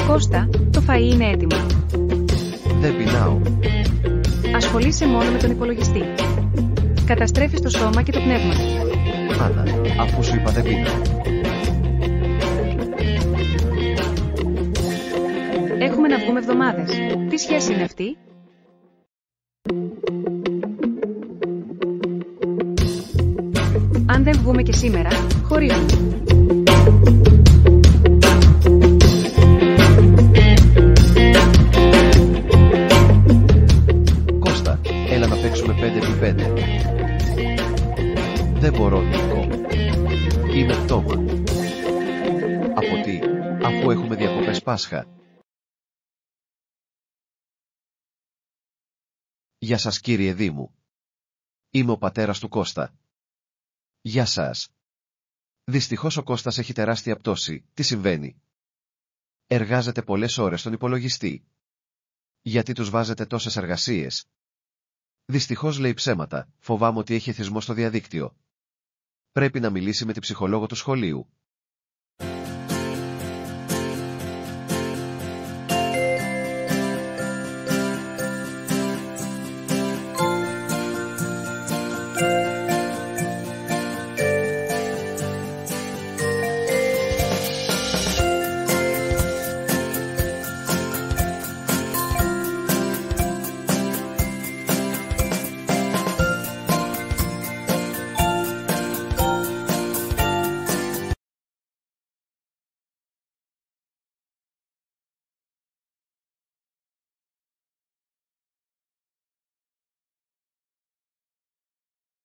Κώστα, το φαΐ είναι έτοιμο. Δεν πεινάω. Ασχολείσαι μόνο με τον υπολογιστή. Καταστρέφεις το σώμα και το πνεύμα. Άννα, αφού σου είπα δεν πεινάω. Έχουμε να βγούμε εβδομάδες. Τι σχέση είναι αυτή? Αν δεν βγούμε και σήμερα, χωρίζουμε. Κώστα, έλα να παίξουμε 5x5. Δεν μπορώ, Νίκο. Είμαι πτώμα. Από τι, αφού έχουμε διακοπές Πάσχα. Γεια σας κύριε Δήμου. Είμαι ο πατέρας του Κώστα. Γεια σας. Δυστυχώς ο Κώστας έχει τεράστια πτώση. Τι συμβαίνει? Εργάζεται πολλές ώρες στον υπολογιστή. Γιατί τους βάζετε τόσες εργασίες? Δυστυχώς λέει ψέματα, φοβάμαι ότι έχει εθισμό στο διαδίκτυο. Πρέπει να μιλήσει με την ψυχολόγο του σχολείου.